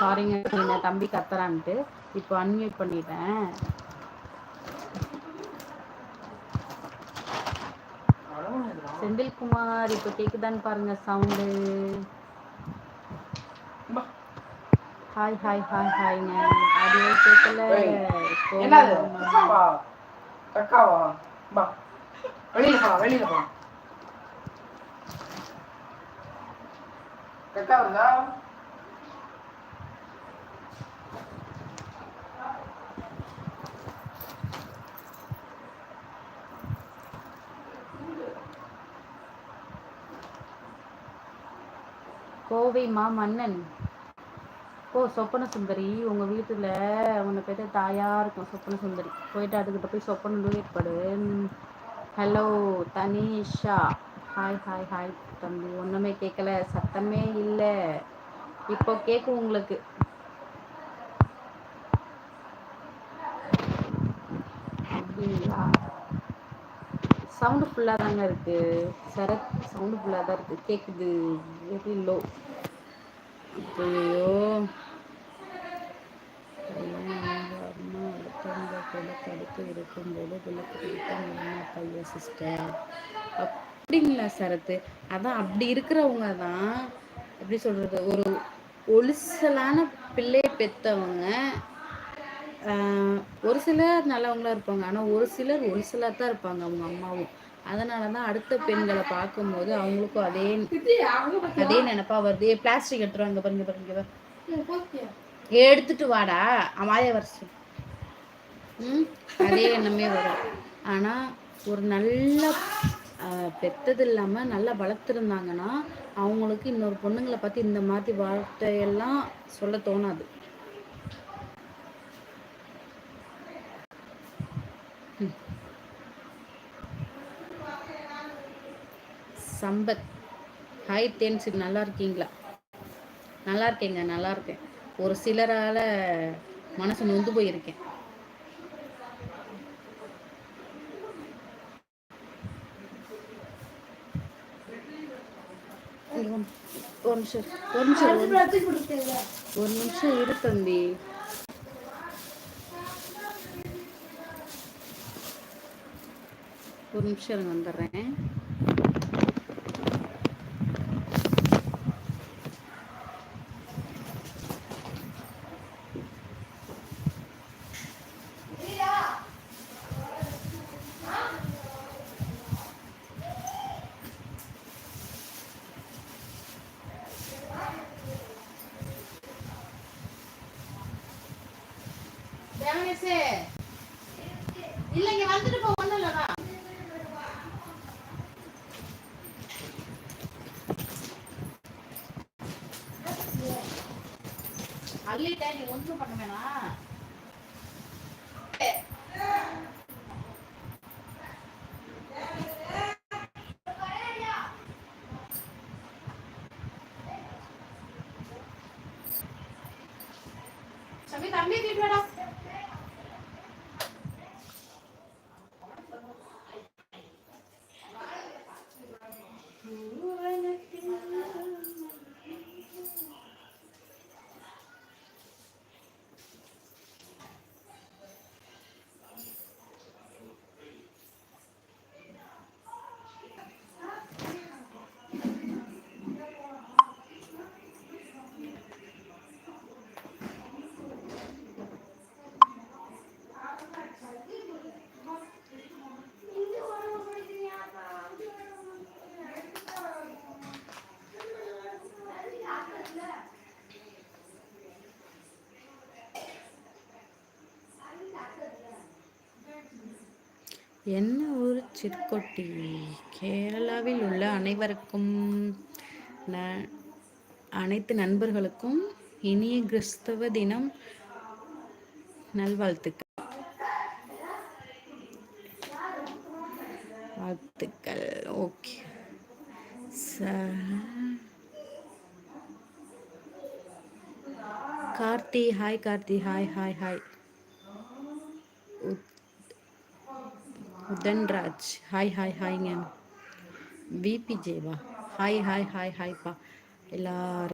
சாரிங்க தம்பி கத்துறான்ட்டு இப்போ அன்மியூட் பண்ணிட்டேன். செந்தில்குமார் இப்போ கேக்குதான்னு பாருங்க சவுண்டு. ஹாய் ஹாய் ஹாய் ஹாய்ங்க. ஆடியோ கேட்கல. வெளியில போ. கரெக்டா வருதா? கோவை மாமன்னன் சொப்பன சுந்தரி உங்கள் வீட்டில் உன்னை பேர் தாயாக இருக்கும். சொப்பன சுந்தரி போயிட்டு அதுக்கிட்ட போய் சொப்பன ஏற்படு. Hello Tanisha. Hi hi hi தம்பி. ஒன்றுமே கேட்கல, சத்தமே இல்லை. இப்போ கேட்கும் உங்களுக்கு. அப்படிங்களா? சவுண்டு ஃபுல்லாக தாங்க இருக்குது. சரத் சவுண்டு ஃபுல்லாக தான் இருக்குது. கேட்குது வெரி லோ. ஐயோ அடுத்தவங்க கூட தடுத்து இருக்கும்போது விளக்கு பிடித்த சிஸ்டர். அப்படிங்களா சரத்து? அதான் அப்படி இருக்கிறவங்க தான் எப்படி சொல்கிறது, ஒரு ஒலிசலான பிள்ளையை பெற்றவங்க. ஒரு சிலர் நல்லவங்களா இருப்பாங்க, ஆனால் ஒரு சிலர் ஒலிசலாக தான் இருப்பாங்க அவங்க அம்மாவும். அதனால தான் அடுத்த பெண்களை பார்க்கும்போது அவங்களுக்கும் அதே நினைப்பா வருது. பிளாஸ்டிக் எடுத்துருவாங்க பாருங்க. எடுத்துட்டு வாடா அமாய வருஷம். அதே எண்ணமே வரும். ஆனால் ஒரு நல்ல பெற்றது இல்லாமல் நல்லா வளர்த்துருந்தாங்கன்னா அவங்களுக்கு இன்னொரு பொண்ணுங்களை பார்த்து இந்த மாதிரி வார்த்தையெல்லாம் சொல்ல தோணாது. சம்பத் ஹாய் தேன்சி, நல்லா இருக்கீங்களா? நல்லா இருக்கேங்க, நல்லா இருக்கேன். ஒரு சிலரால் மனசு நொந்து போயிருக்கேன். ஒரு நிமிஷம் இரு தம்பி. ஒரு நிமிஷம் வந்துடுறேன். இல்லைங்க வந்துட்டு போ, ஒண்ணும் இல்லடா. அள்ளிட்டே, நீ ஒன்றும் பண்ண வேணாம். தம்பி தீட்டுடா. என்ன ஒரு சிற்கொட்டி. கேரளாவில் உள்ள அனைவருக்கும் அனைத்து நண்பர்களுக்கும் இனிய கிறிஸ்தவ தினம் நல்வாழ்த்துக்கள். Okay. Karthi hi. Karthi hi hi hi. Udhanraj hi hi ஹாய்ங்க. VP Jeeva hi hi hi ஹாய்ப்பா எல்லாரும்.